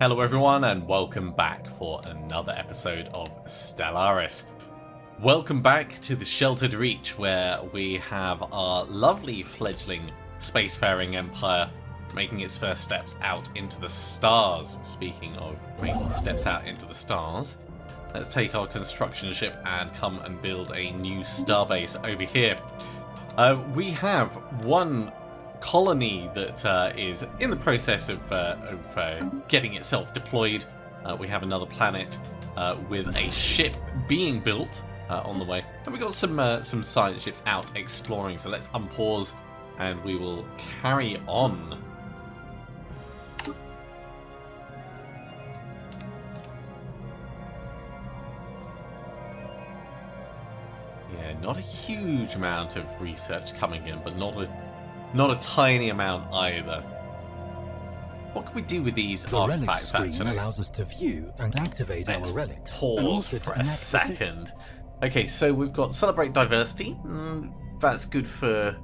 Hello everyone and welcome back for another episode of Stellaris. Welcome back to the Sheltered Reach, where we have our lovely fledgling spacefaring empire making its first steps out into the stars. Speaking of making steps out into the stars, let's take our construction ship and come and build a new starbase over here. We have one colony that is in the process of getting itself deployed. We have another planet with a ship being built on the way, and we've got some science ships out exploring. So let's unpause and we will carry on. Yeah, not a huge amount of research coming in, but not a tiny amount either. What can we do with these artifacts, actually? Allows us to view and activate our relics. Pause for a second. Okay, so we've got celebrate diversity. That's good for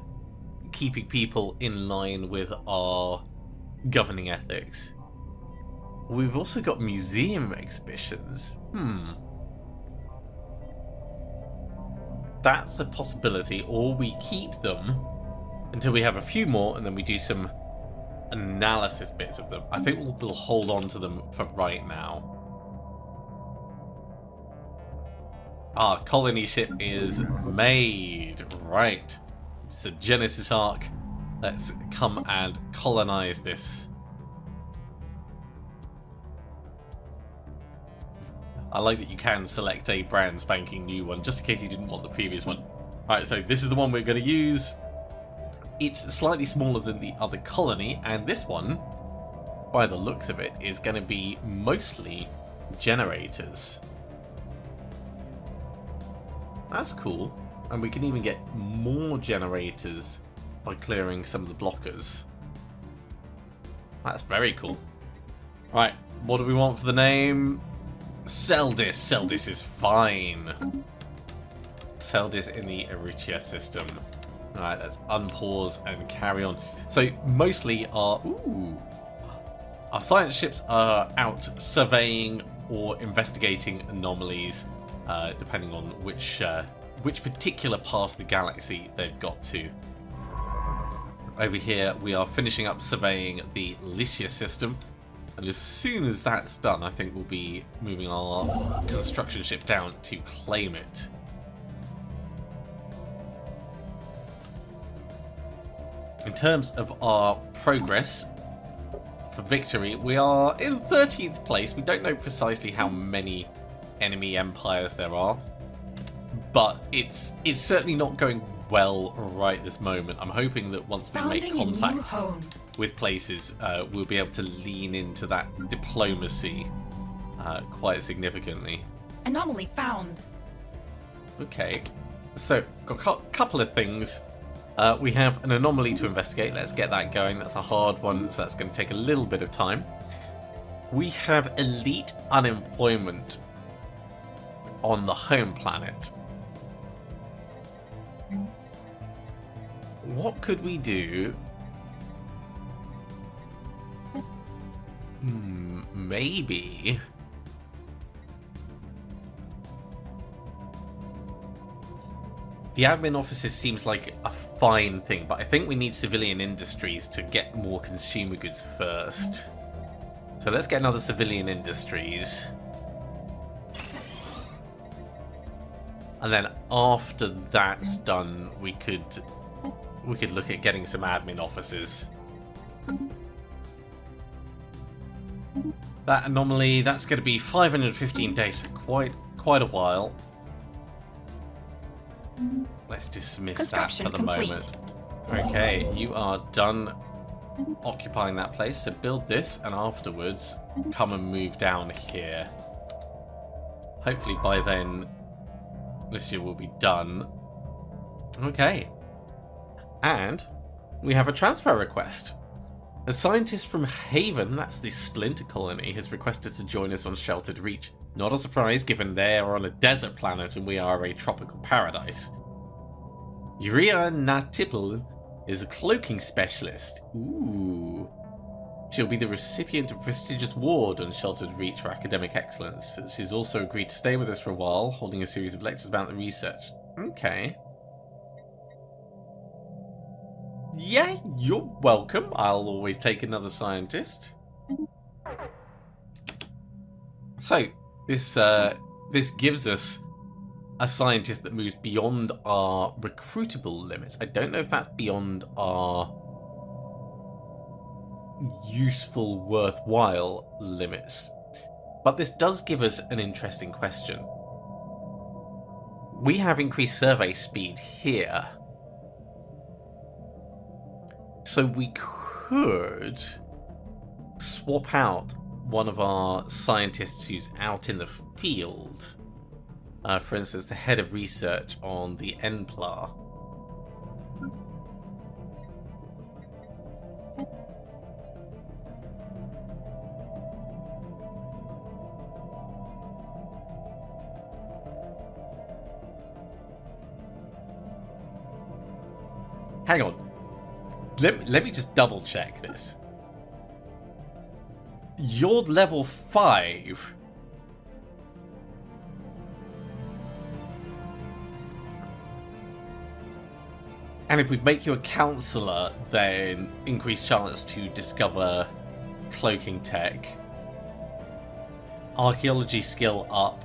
keeping people in line with our governing ethics. We've also got museum exhibitions. That's a possibility, or we keep them until we have a few more, and then we do some analysis bits of them. I think we'll hold on to them for right now. Our colony ship is made. Right. It's a Genesis Ark. Let's come and colonize this. I like that you can select a brand spanking new one, just in case you didn't want the previous one. Alright, so this is the one we're going to use. It's slightly smaller than the other colony, and this one, by the looks of it, is going to be mostly generators. That's cool. And we can even get more generators by clearing some of the blockers. That's very cool. Right, what do we want for the name? Celdis. Celdis is fine. Celdis in the Aricia system. Alright, let's unpause and carry on. So mostly our science ships are out surveying or investigating anomalies, depending on which particular part of the galaxy they've got to. Over here we are finishing up surveying the Lycia system, and as soon as that's done, I think we'll be moving our construction ship down to claim it. In terms of our progress for victory, we are in 13th place. We don't know precisely how many enemy empires there are, but it's certainly not going well right this moment. I'm hoping that once we make contact with places, we'll be able to lean into that diplomacy quite significantly. Anomaly found. Okay, so got a couple of things. We have an anomaly to investigate. Let's get that going. That's a hard one, so that's going to take a little bit of time. We have elite unemployment on the home planet. What could we do? Maybe. The admin offices seems like a fine thing, but I think we need civilian industries to get more consumer goods first. So let's get another civilian industries. And then after that's done, we could look at getting some admin offices. That anomaly, that's going to be 515 days, so quite a while. Let's dismiss that for the moment. Okay, you are done occupying that place, so build this, and afterwards come and move down here. Hopefully by then this year will be done. Okay. And we have a transfer request. A scientist from Haven, that's the Splinter Colony, has requested to join us on Sheltered Reach. Not a surprise, given they are on a desert planet and we are a tropical paradise. Uria Natipel is a cloaking specialist. Ooh. She'll be the recipient of prestigious award on Sheltered Reach for academic excellence. She's also agreed to stay with us for a while, holding a series of lectures about the research. Okay. Yeah, you're welcome. I'll always take another scientist. So, this gives us a scientist that moves beyond our recruitable limits. I don't know if that's beyond our useful, worthwhile limits. But this does give us an interesting question. We have increased survey speed here. So we could swap out one of our scientists who's out in the field. For instance, the head of research on the Enplar. Hang on. Let me just double check this. You're level 5. And if we make you a counselor, then increased chance to discover cloaking tech. Archaeology skill up.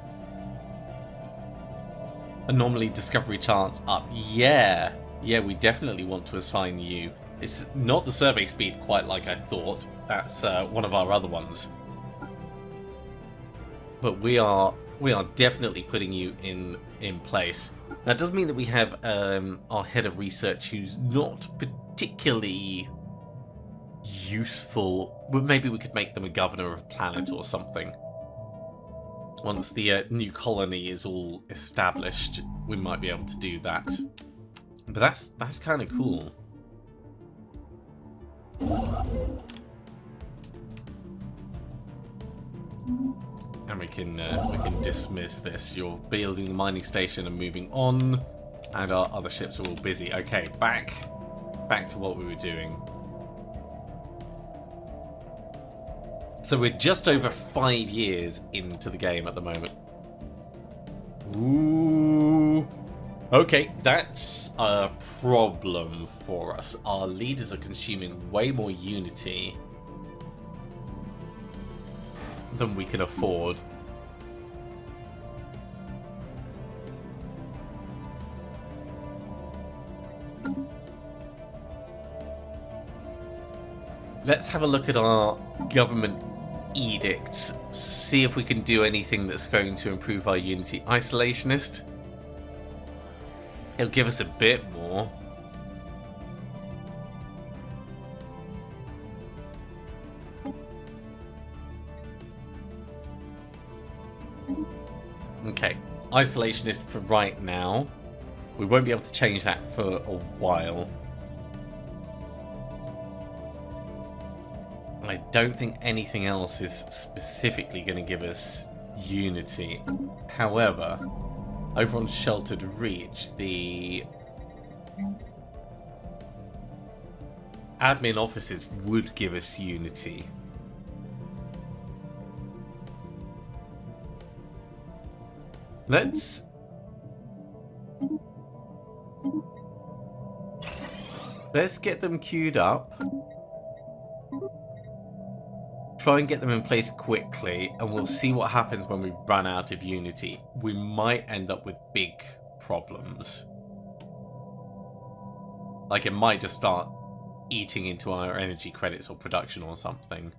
Anomaly discovery chance up. Yeah, we definitely want to assign you. It's not the survey speed quite like I thought. That's one of our other ones. But we are definitely putting you in place. That does mean that we have our head of research who's not particularly useful. But maybe we could make them a governor of a planet or something. Once the new colony is all established, we might be able to do that. But that's kind of cool. And we can dismiss this. You're building the mining station and moving on, and our other ships are all busy. Okay, back to what we were doing. So we're just over 5 years into the game at the moment. Ooh. Okay, that's a problem for us. Our leaders are consuming way more unity than we can afford. Let's have a look at our government edicts, see if we can do anything that's going to improve our unity. Isolationist. He'll give us a bit more. Okay, isolationist for right now. We won't be able to change that for a while. I don't think anything else is specifically going to give us unity. However, over on Sheltered Reach, the admin offices would give us unity. Let's get them queued up. Try and get them in place quickly, and we'll see what happens when we run out of unity. We might end up with big problems. Like, it might just start eating into our energy credits or production or something.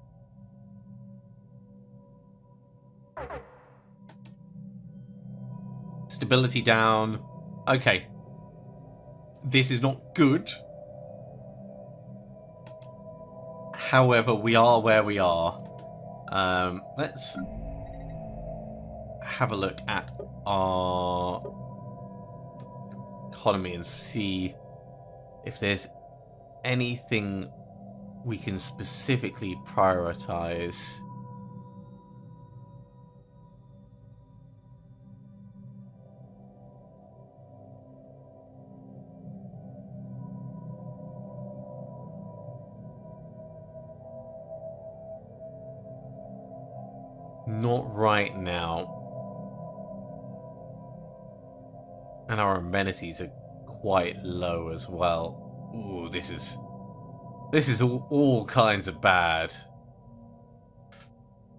Stability down. Okay. This is not good. However, we are where we are. Let's have a look at our economy and see if there's anything we can specifically prioritize. Not right now. And our amenities are quite low as well. Ooh, this is all kinds of bad.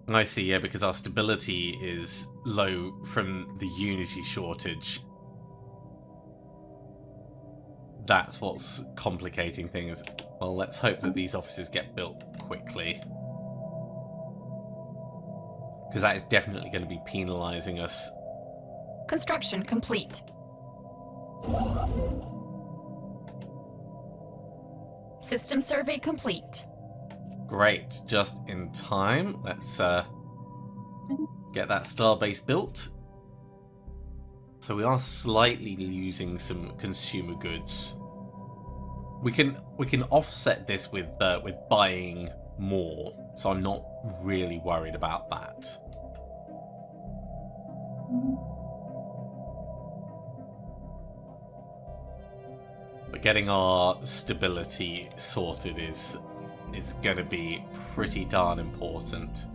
I see, yeah, because our stability is low from the Unity shortage. That's what's complicating things. Well, let's hope that these offices get built quickly. Because that is definitely going to be penalising us. Construction complete. System survey complete. Great, just in time. Let's get that starbase built. So we are slightly losing some consumer goods. We can offset this with buying more, so I'm not really worried about that. But getting our stability sorted is going to be pretty darn important.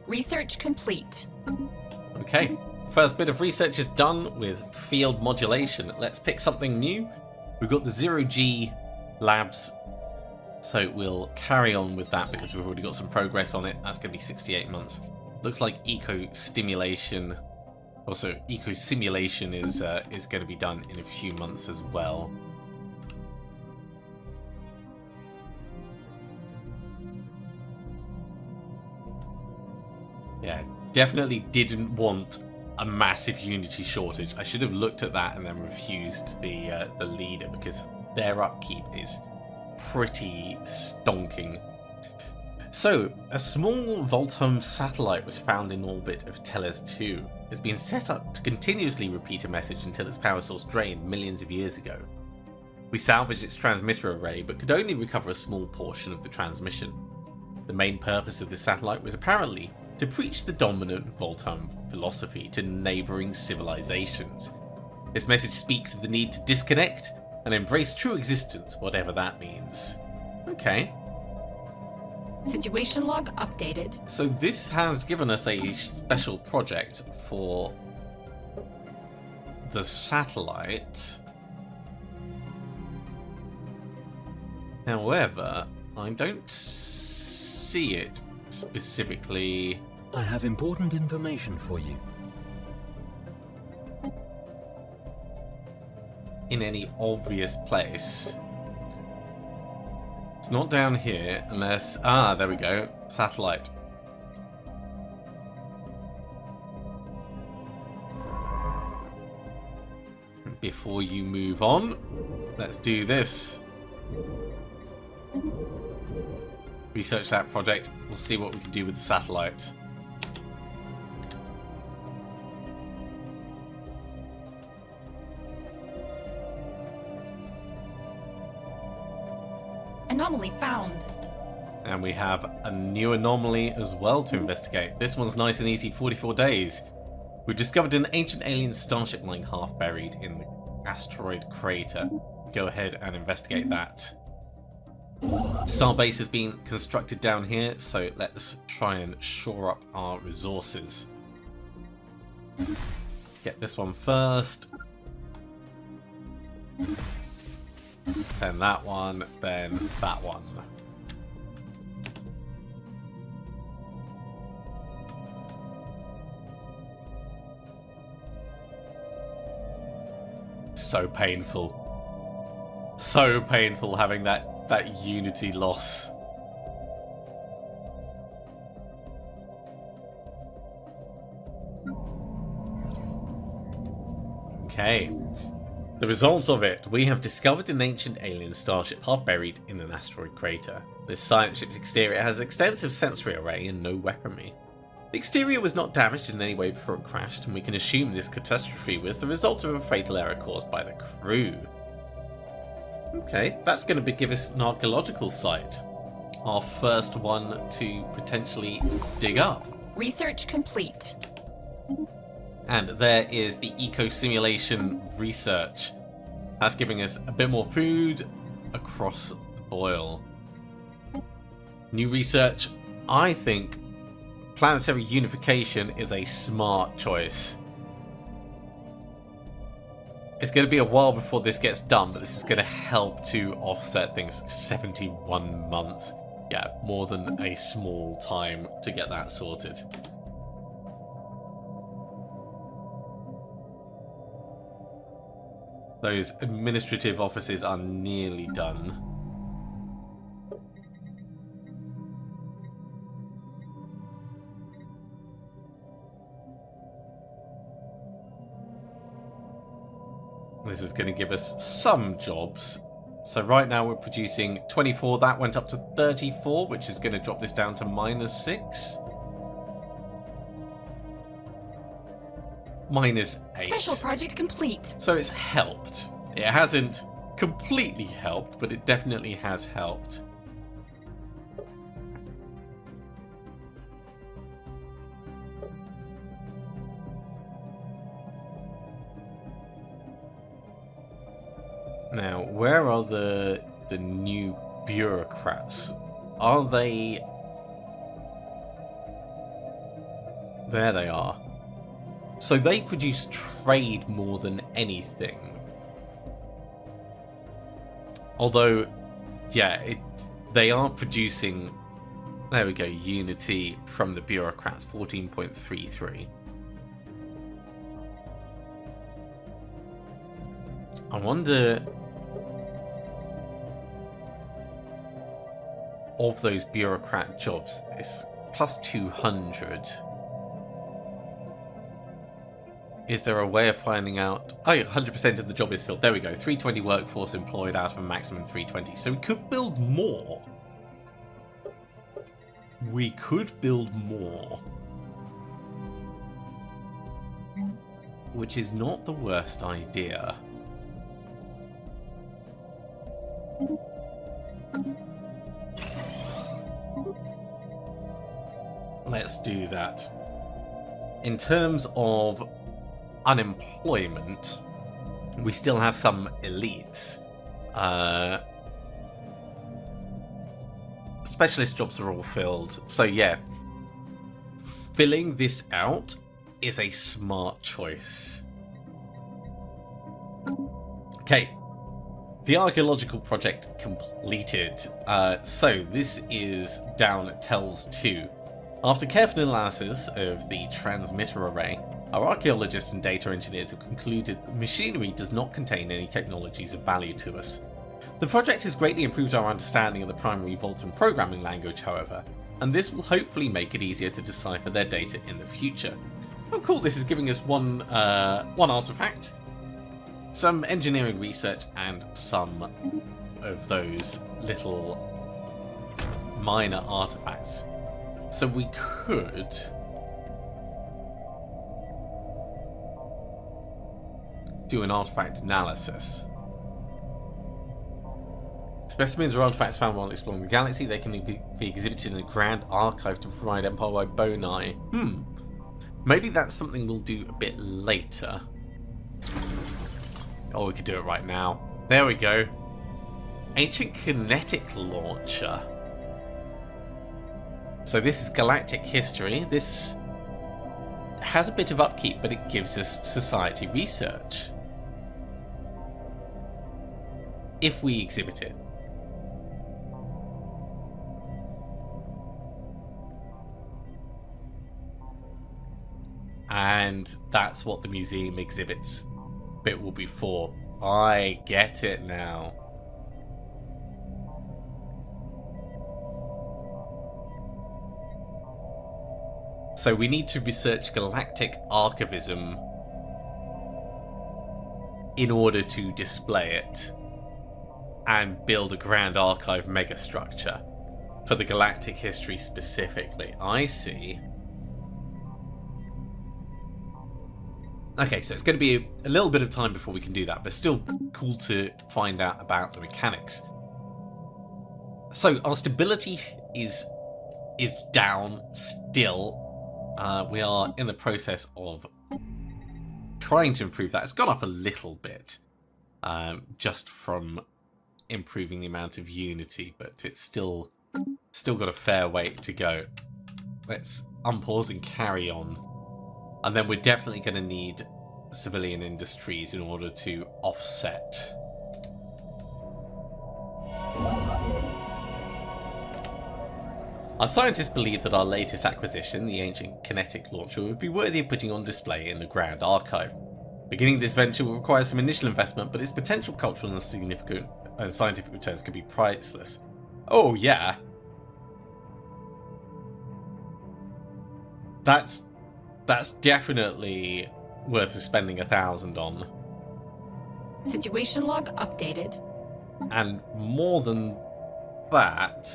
Research complete. Okay, first bit of research is done with field modulation. Let's pick something new. We've got the 0G labs, so we'll carry on with that because we've already got some progress on it. That's going to be 68 months. Looks like eco-stimulation, also eco-simulation is going to be done in a few months as well. Yeah, definitely didn't want a massive Unity shortage. I should have looked at that and then refused the leader because their upkeep is pretty stonking. So, a small Voltome satellite was found in orbit of Teles 2. It's been set up to continuously repeat a message until its power source drained millions of years ago. We salvaged its transmitter array, but could only recover a small portion of the transmission. The main purpose of this satellite was apparently to preach the dominant Voltome philosophy to neighbouring civilizations. This message speaks of the need to disconnect and embrace true existence, whatever that means. Okay. Situation log updated. So this has given us a special project for the satellite. However, I don't see it specifically. I have important information for you. In any obvious place. It's not down here unless... Ah, there we go. Satellite. Before you move on, let's do this. Research that project. We'll see what we can do with the satellite. Anomaly found. And we have a new anomaly as well to investigate. This one's nice and easy, 44 days. We've discovered an ancient alien starship lying half buried in the asteroid crater. Go ahead and investigate that. Starbase has been constructed down here, so let's try and shore up our resources. Get this one first. Then that one, then that one. So painful. So painful having that Unity loss. Okay. The results of it. We have discovered an ancient alien starship half buried in an asteroid crater. This science ship's exterior has an extensive sensory array and no weaponry. The exterior was not damaged in any way before it crashed, and we can assume this catastrophe was the result of a fatal error caused by the crew. Okay, that's going to give us an archaeological site. Our first one to potentially dig up. Research complete. And there is the eco-simulation research. That's giving us a bit more food across the boil. New research. I think planetary unification is a smart choice. It's going to be a while before this gets done, but this is going to help to offset things. 71 months. Yeah, more than a small time to get that sorted. Those administrative offices are nearly done. This is going to give us some jobs. So right now we're producing 24. That went up to 34, which is going to drop this down to -6. -8. Special project complete. So it's helped. It hasn't completely helped, but it definitely has helped. Now, where are the new bureaucrats? Are they... There they are. So they produce trade more than anything. Although, yeah, they are producing... There we go, unity from the bureaucrats, 14.33. I wonder... Of those bureaucrat jobs, it's plus 200. Is there a way of finding out? Oh, 100% of the job is filled. There we go. 320 workforce employed out of a maximum 320. So we could build more. We could build more. Which is not the worst idea. Let's do that. In terms of unemployment, we still have some elites. Specialist jobs are all filled. So yeah, filling this out is a smart choice. Okay. The archaeological project completed. So this is down at Tells 2. After careful analysis of the transmitter array, our archaeologists and data engineers have concluded that the machinery does not contain any technologies of value to us. The project has greatly improved our understanding of the primary Voltan programming language, however, and this will hopefully make it easier to decipher their data in the future. Oh cool, this is giving us one artifact, some engineering research, and some of those little minor artifacts. So we could do an artifact analysis. Specimens or artifacts found while exploring the galaxy, they can be exhibited in a grand archive to provide Empire by Bonai. Maybe that's something we'll do a bit later. Oh, we could do it right now. There we go. Ancient kinetic launcher. So this is galactic history. This has a bit of upkeep, but it gives us society research. If we exhibit it. And that's what the museum exhibits bit will be for. I get it now. So we need to research galactic archivism in order to display it and build a grand archive megastructure for the galactic history specifically. I see. Okay, so it's going to be a little bit of time before we can do that, but still cool to find out about the mechanics. So our stability is down still. We are in the process of trying to improve that. It's gone up a little bit. just from improving the amount of unity, but it's still got a fair way to go. Let's unpause and carry on. And then we're definitely going to need civilian industries in order to offset. Our scientists believe that our latest acquisition, the ancient kinetic launcher, would be worthy of putting on display in the Grand Archive. Beginning this venture will require some initial investment, but its potential cultural and significant and scientific returns could be priceless. Oh yeah. That's definitely worth spending 1,000 on. Situation log updated. And more than that,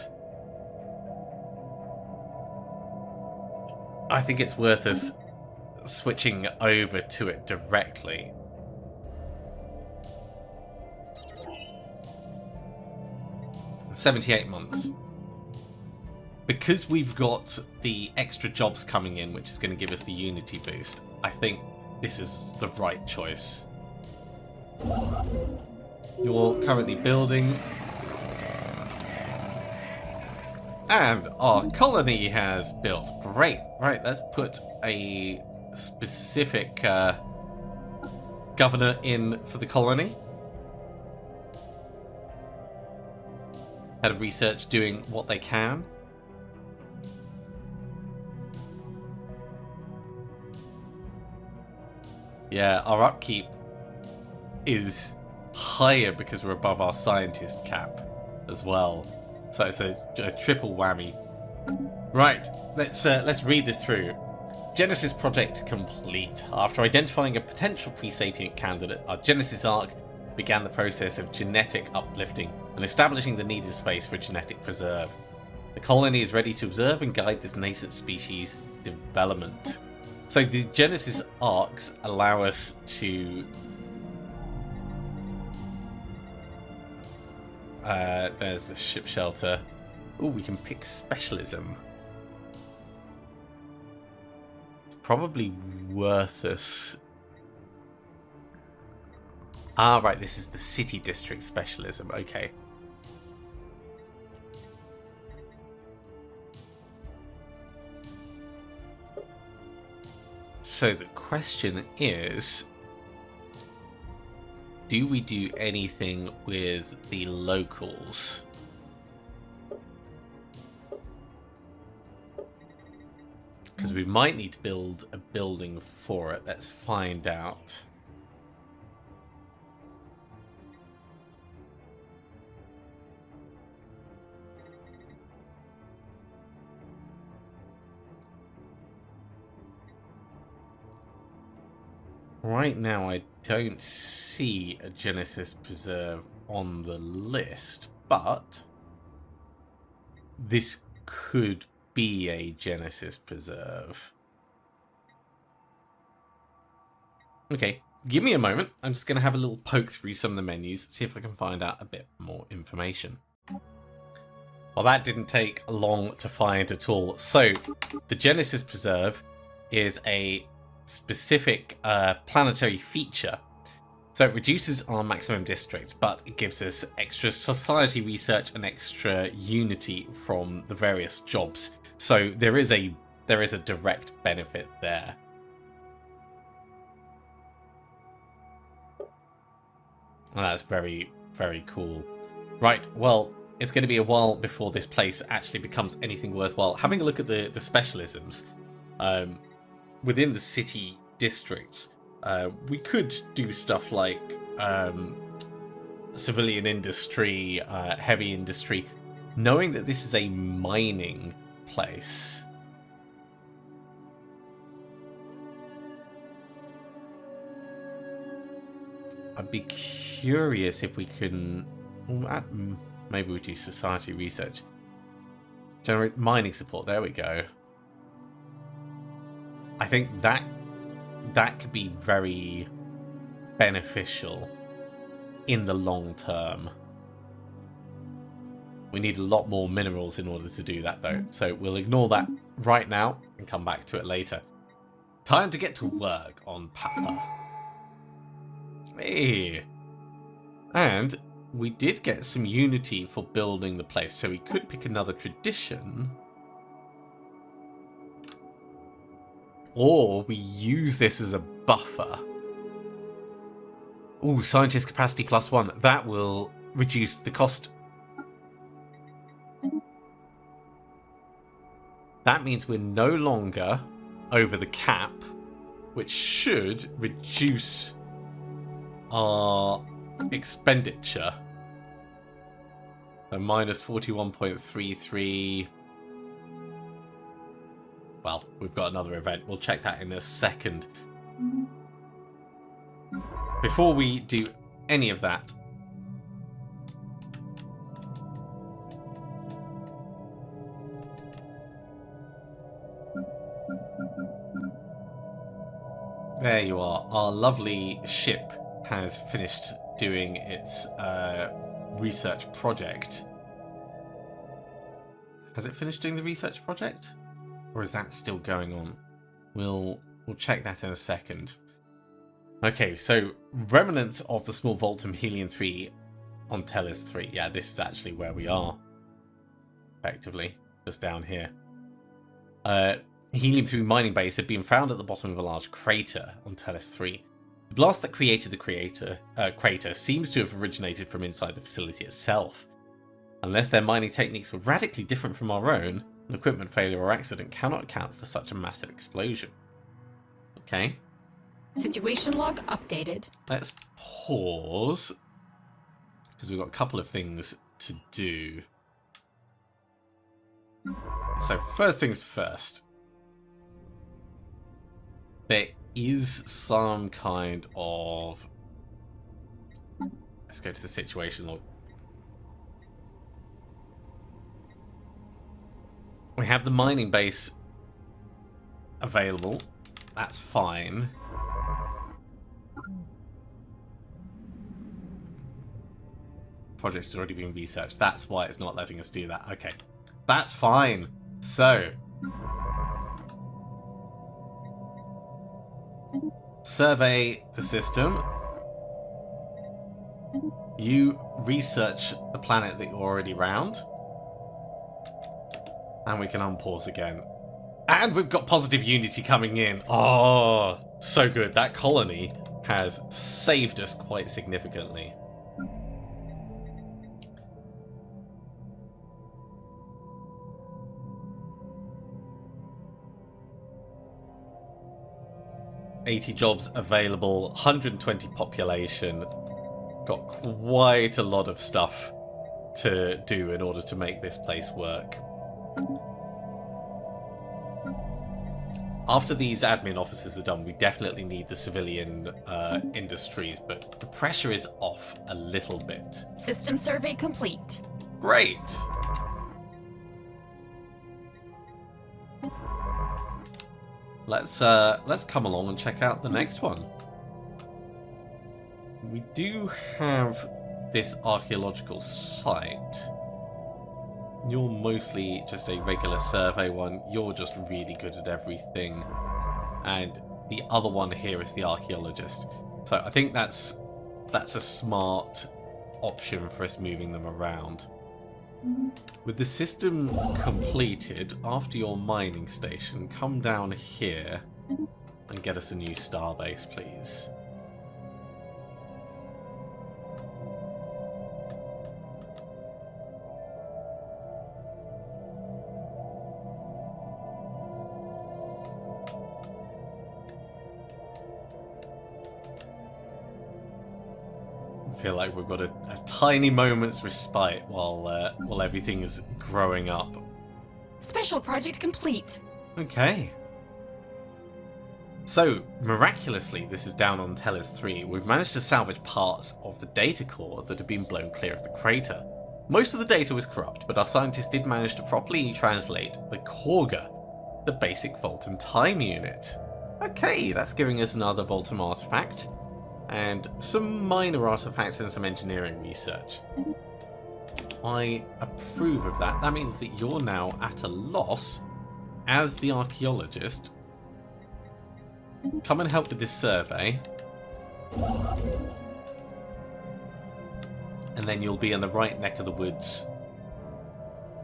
I think it's worth us switching over to it directly. $78 months. Because we've got the extra jobs coming in, which is going to give us the unity boost, I think this is the right choice. You're currently building. And our colony has built. Great. Right, let's put a specific governor in for the colony. Head of research doing what they can. Yeah, our upkeep is higher because we're above our scientist cap as well. So it's a triple whammy. Right, let's read this through. Genesis project complete. After identifying a potential pre-sapient candidate, our Genesis arc began the process of genetic uplifting and establishing the needed space for a genetic preserve. The colony is ready to observe and guide this nascent species development. So the Genesis arcs allow us to there's the ship shelter. Oh, we can pick specialism. It's probably worth us. Ah, right, this is the city district specialism. Okay. So the question is, do we do anything with the locals? Because we might need to build a building for it. Let's find out. Right now, I don't see a Genesis Preserve on the list, but this could be a Genesis Preserve. Okay, give me a moment. I'm just going to have a little poke through some of the menus, see if I can find out a bit more information. Well, that didn't take long to find at all. So, the Genesis Preserve is a specific planetary feature. So it reduces our maximum districts, but it gives us extra society research and extra unity from the various jobs. So there is a direct benefit there. And that's very, very cool. Right, well, it's going to be a while before this place actually becomes anything worthwhile. Having a look at the specialisms, within the city districts, we could do stuff like civilian industry, heavy industry, knowing that this is a mining place. I'd be curious if we can... Maybe we do society research. Generate mining support, there we go. I think that could be very beneficial in the long term. We need a lot more minerals in order to do that, though. So we'll ignore that right now and come back to it later. Time to get to work on Papa. Hey. And we did get some unity for building the place, so we could pick another tradition. Or we use this as a buffer. Ooh, scientist capacity +1. That will reduce the cost. That means we're no longer over the cap, which should reduce our expenditure. So minus 41.33. Well, we've got another event. We'll check that in a second. Before we do any of that, there you are. Our lovely ship has finished doing its research project. Has it finished doing the research project? Or is that still going on? We'll check that in a second. Okay, so remnants of the small Voltum Helium-3 on Tellus 3. Yeah, this is actually where we are. Effectively, just down here. Helium-3 mining base had been found at the bottom of a large crater on Tellus 3. The blast that created the crater seems to have originated from inside the facility itself. Unless their mining techniques were radically different from our own, an equipment failure or accident cannot account for such a massive explosion. Okay. Situation log updated. Let's pause, because we've got a couple of things to do. So first things first. There is some kind of... Let's go to the situation log. We have the mining base available. That's fine. Project's already been researched. That's why it's not letting us do that. Okay. That's fine. So... survey the system. You research the planet that you're already round. And we can unpause again. And we've got positive unity coming in. Oh, so good. That colony has saved us quite significantly. $80 jobs available, 120 population. Got quite a lot of stuff to do in order to make this place work. After these admin offices are done, we definitely need the civilian industries, but the pressure is off a little bit. System survey complete. Great! Let's come along and check out the next one. We do have this archaeological site. You're mostly just a regular survey one. You're just really good at everything. And the other one here is the archaeologist. So I think that's a smart option for us moving them around. With the system completed, after your mining station, come down here and get us a new starbase, please. I feel like we've got a tiny moment's respite while everything is growing up. Special project complete. Okay. So, miraculously, this is down on Tellus 3. We've managed to salvage parts of the data core that had been blown clear of the crater. Most of the data was corrupt, but our scientists did manage to properly translate the Korga, the basic Voltum time unit. Okay, that's giving us another Voltum artifact. And some minor artifacts and some engineering research. I approve of that. That means that you're now at a loss as the archaeologist. Come and help with this survey. and then you'll be in the right neck of the woods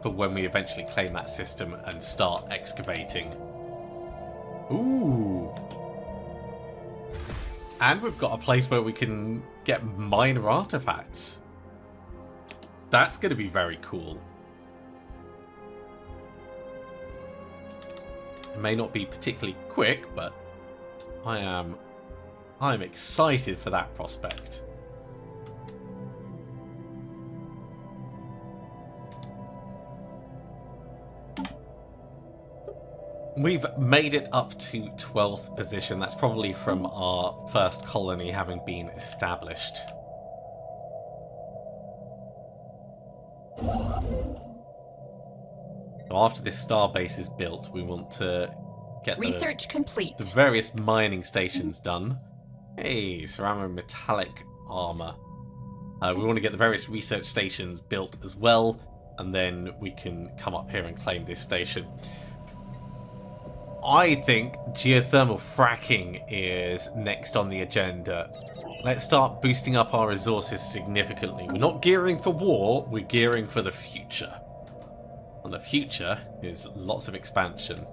for when we eventually claim that system and start excavating. Ooh. And we've got a place where we can get minor artifacts. That's going to be very cool. It may not be particularly quick, but I'm excited for that prospect. We've made it up to 12th position. That's probably from our first colony having been established. So after this star base is built, we want to get Research complete. the various mining stations done. Hey, ceramic-metallic armor. We want to get the various research stations built as well, and then we can come up here and claim this station. I think geothermal fracking is next on the agenda. Let's start boosting up our resources significantly. We're not gearing for war, we're gearing for the future. And the future is lots of expansion.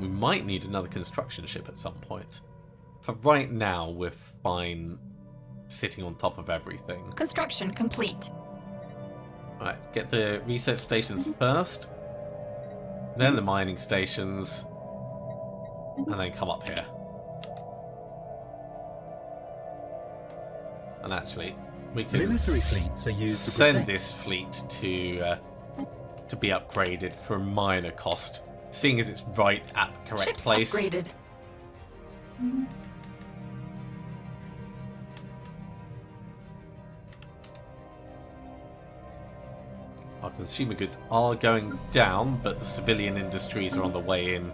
We might need another construction ship at some point. For right now, we're fine sitting on top of everything. Construction complete. Right, get the research stations first, then the mining stations, and then come up here. And actually, we can Military fleets are used to send protect. this fleet to be upgraded for a minor cost, seeing as it's right at the correct Ships place. upgraded. Our consumer goods are going down, but the civilian industries are on the way in,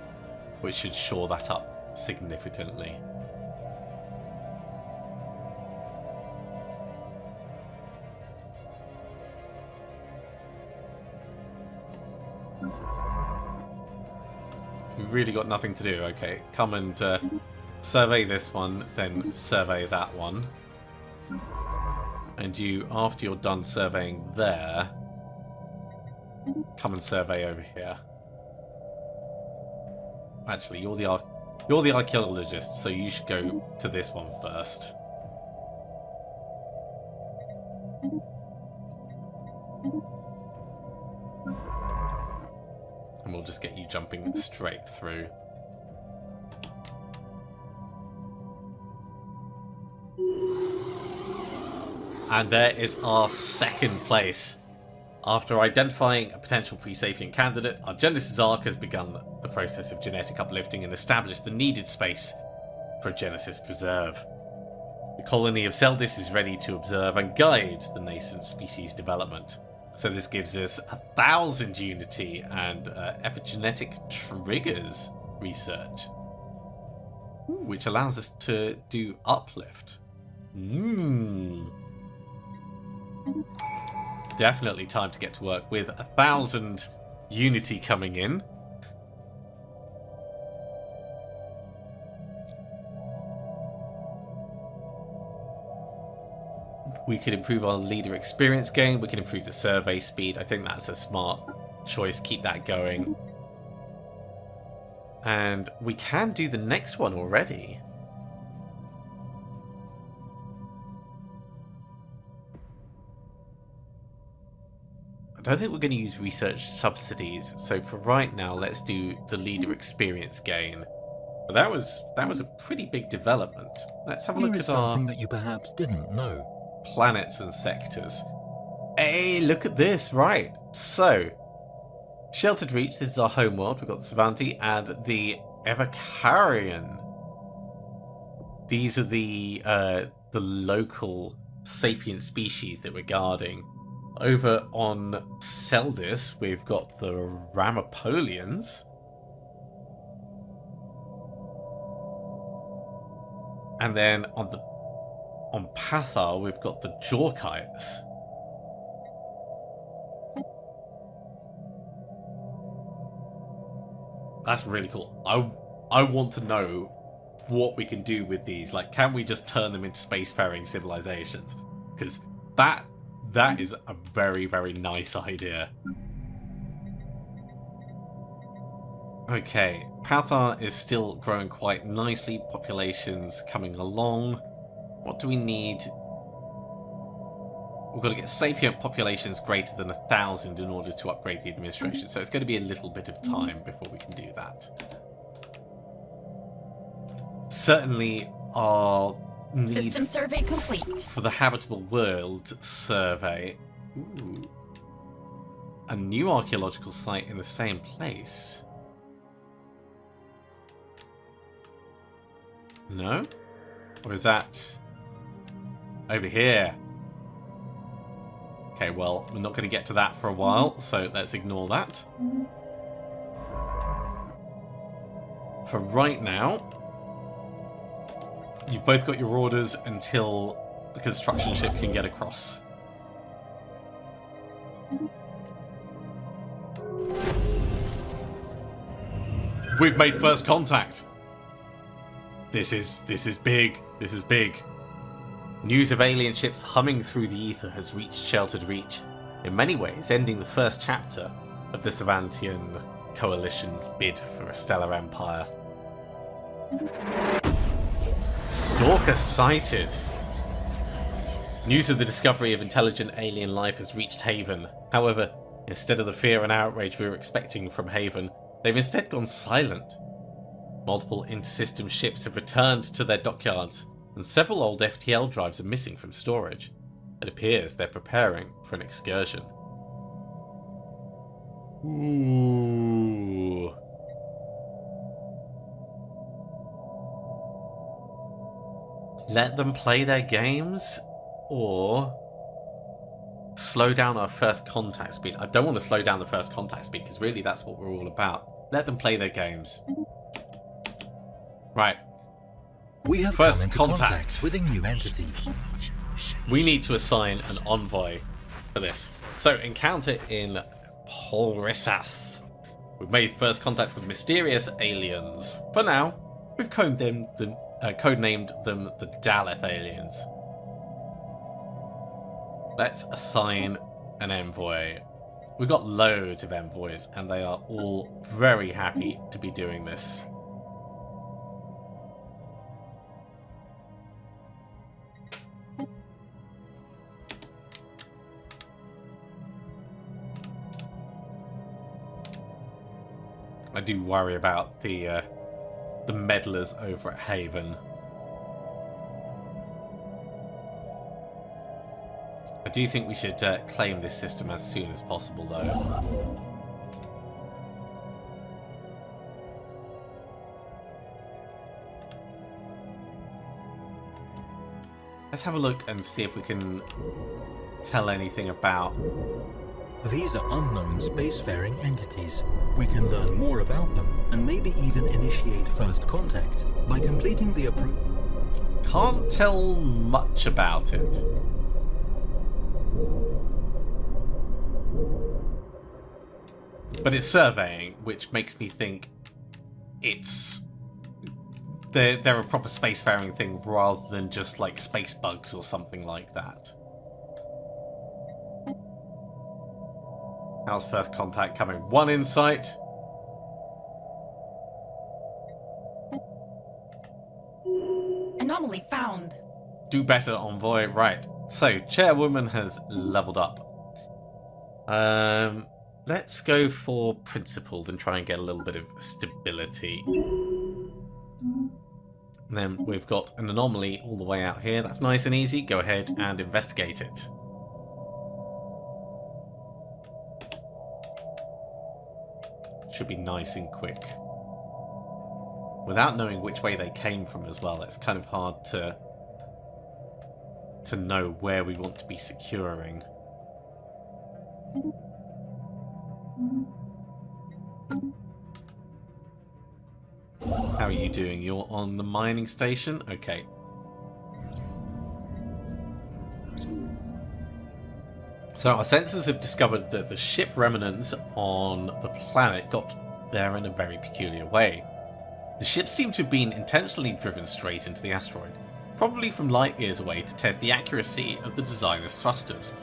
which should shore that up significantly. We've really got nothing to do. Okay, come and survey this one, then survey that one. And you, after you're done surveying there, come and survey over here. Actually, you're the archaeologist, so you should go to this one first. And we'll just get you jumping straight through. And there is our second place. After identifying a potential pre-sapient candidate, our Genesis Ark has begun the process of genetic uplifting and established the needed space for a Genesis preserve. The colony of Seldis is ready to observe and guide the nascent species development. So this gives us 1,000 unity and epigenetic triggers research, which allows us to do uplift. Definitely time to get to work with 1,000 unity coming in. We could improve our leader experience gain. We can improve the survey speed. I think that's a smart choice. Keep that going. And we can do the next one already. I don't think we're going to use research subsidies. So for right now, let's do the leader experience gain. But that was a pretty big development. Let's have a look Here is at our something that you perhaps didn't know. planets and sectors. Hey, look at this. Right. So, Sheltered Reach, this is our home world. We've got the Savanti and the Evacarian. These are the local sapient species that we're guarding. Over on Seldis, we've got the Ramapolians. And then on Pathar, we've got the Jorkites. That's really cool. I want to know what we can do with these. Like, can we just turn them into spacefaring civilizations? Because that is a very, very nice idea. Okay, Pathar is still growing quite nicely. Populations coming along. What do we need? We've got to get sapient populations greater than 1,000 in order to upgrade the administration. So it's going to be a little bit of time before we can do that. Certainly our need System survey complete. for the habitable world survey. Ooh. A new archaeological site in the same place. No? Or is that over here? Okay, well, we're not going to get to that for a while, so let's ignore that. For right now, you've both got your orders until the construction ship can get across. We've made first contact. This is big. This is big. News of alien ships humming through the ether has reached Sheltered Reach, in many ways ending the first chapter of the Savantian Coalition's bid for a stellar empire. Stalker sighted. News of the discovery of intelligent alien life has reached Haven. However, instead of the fear and outrage we were expecting from Haven, they've instead gone silent. Multiple intersystem ships have returned to their dockyards, and several old FTL drives are missing from storage. It appears they're preparing for an excursion. Ooh. Let them play their games, or slow down our first contact speed. I don't want to slow down the first contact speed, because really that's what we're all about. Let them play their games. Right. We have First come into contact with a new entity. We need to assign an envoy for this. So, encounter in Polrisath. We've made first contact with mysterious aliens. For now, we've codenamed them the Daleth aliens. Let's assign an envoy. We've got loads of envoys, and they are all very happy to be doing this. I do worry about the meddlers over at Haven. I do think we should claim this system as soon as possible, though. Let's have a look and see if we can tell anything about... These are unknown spacefaring entities. We can learn more about them and maybe even initiate first contact by completing the Can't tell much about it. But it's surveying, which makes me think it's... They're a proper spacefaring thing rather than just like space bugs or something like that. How's first contact coming? One insight. Anomaly found. Do better, envoy. Right. So, chairwoman has leveled up. Let's go for principled and try and get a little bit of stability. And then we've got an anomaly all the way out here. That's nice and easy. Go ahead and investigate it. Should be nice and quick. Without knowing which way they came from as well, it's kind of hard to know where we want to be securing. How are you doing? You're on the mining station? Okay. So our sensors have discovered that the ship remnants on the planet got there in a very peculiar way. The ships seem to have been intentionally driven straight into the asteroid, probably from light years away to test the accuracy of the designer's thrusters.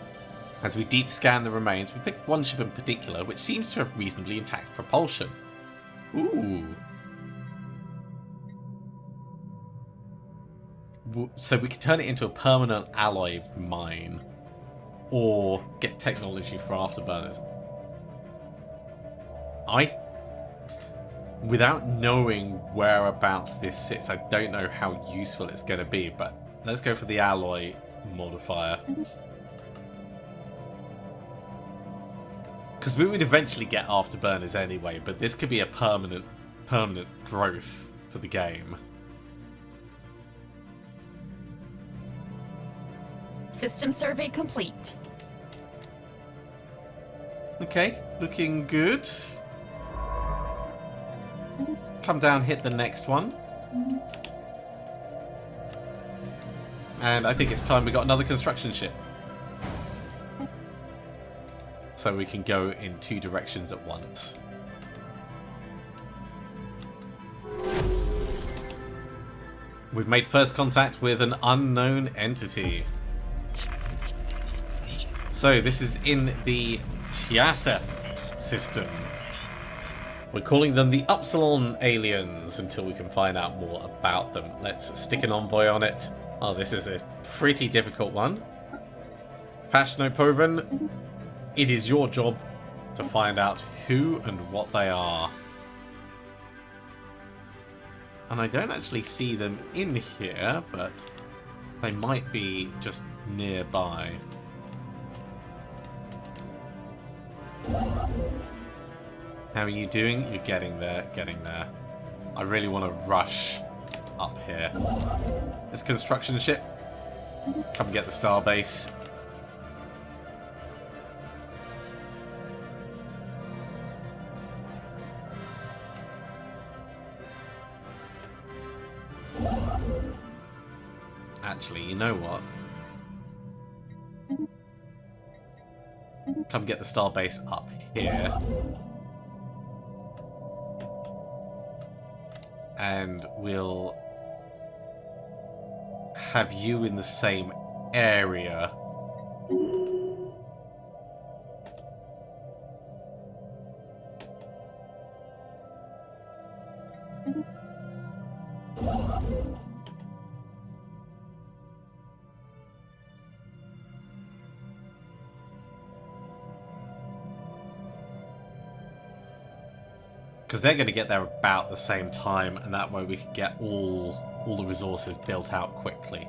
As we deep scan the remains, we picked one ship in particular which seems to have reasonably intact propulsion. Ooh. So we could turn it into a permanent alloy mine, or get technology for afterburners. Without knowing whereabouts this sits, I don't know how useful it's going to be, but let's go for the alloy modifier. Because we would eventually get afterburners anyway, but this could be a permanent growth for the game. System survey complete. Okay, looking good. Come down, hit the next one. And I think it's time we got another construction ship. So we can go in two directions at once. We've made first contact with an unknown entity. So this is in the Tiaseth system. We're calling them the Upsilon aliens until we can find out more about them. Let's stick an envoy on it. Oh, this is a pretty difficult one. Pashno Poven, it is your job to find out who and what they are. And I don't actually see them in here, but they might be just nearby. How are you doing? You're getting there, getting there. I really want to rush up here. This construction ship, come get the starbase. Actually, you know what? Come get the starbase up here. And we'll have you in the same area. Because they're going to get there about the same time, and that way we can get all the resources built out quickly.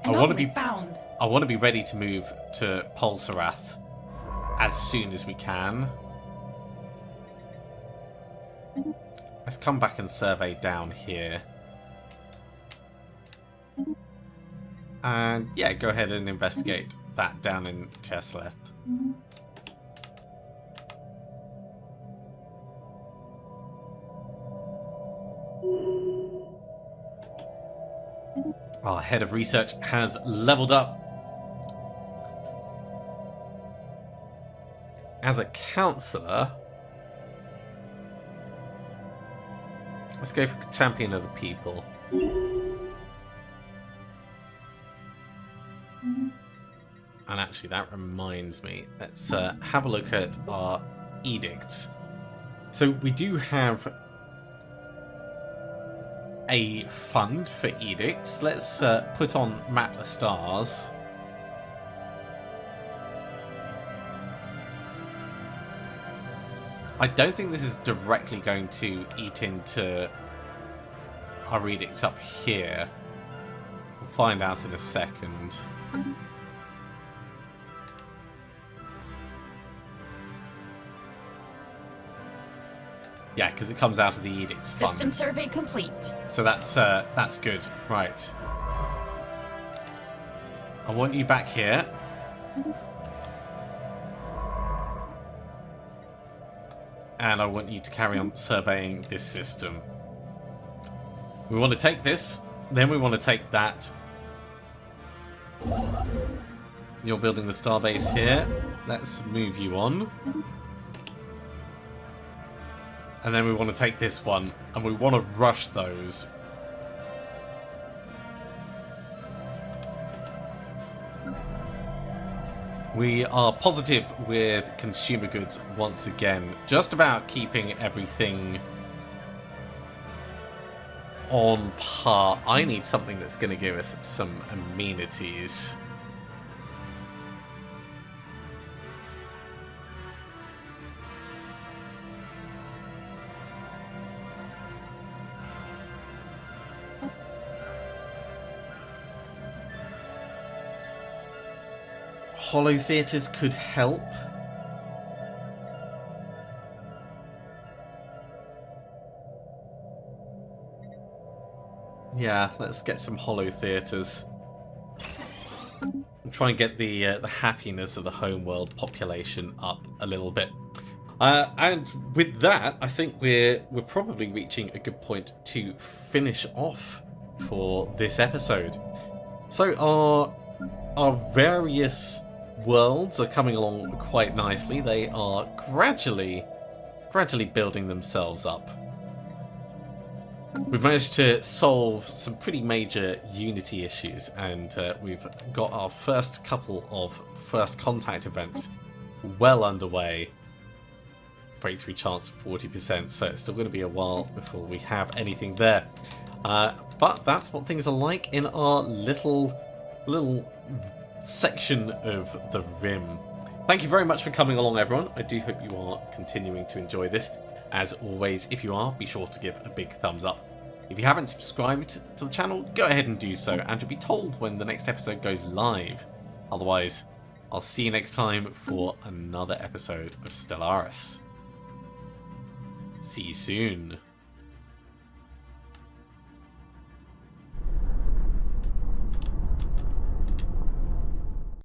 I want to be ready to move to Polsarath as soon as we can. Let's come back and survey down here. And yeah, go ahead and investigate that down in Chesleth. Our head of research has leveled up. As a counsellor, let's go for champion of the people. And actually, that reminds me. Let's have a look at our edicts. So we do have a fund for edicts. Let's put on Map the Stars. I don't think this is directly going to eat into our edicts up here. We'll find out in a second. Yeah, because it comes out of the edicts fund. System survey complete. So that's good. Right. I want you back here. And I want you to carry on surveying this system. We want to take this, then we want to take that. You're building the starbase here. Let's move you on. And then we want to take this one, and we want to rush those. We are positive with consumer goods once again, just about keeping everything on par. I need something that's going to give us some amenities. Hollow theatres could help. Yeah, let's get some hollow theatres. And try and get the happiness of the homeworld population up a little bit. And with that, I think we're probably reaching a good point to finish off for this episode. So our various worlds are coming along quite nicely. They are gradually building themselves up. We've managed to solve some pretty major Unity issues, and we've got our first couple of first contact events well underway. Breakthrough chance 40%, so it's still going to be a while before we have anything there. But that's what things are like in our little section of the Rim. Thank you very much for coming along, everyone. I do hope you are continuing to enjoy this. As always, if you are, be sure to give a big thumbs up. If you haven't subscribed to the channel, go ahead and do so, and you'll be told when the next episode goes live. Otherwise, I'll see you next time for another episode of Stellaris. See you soon.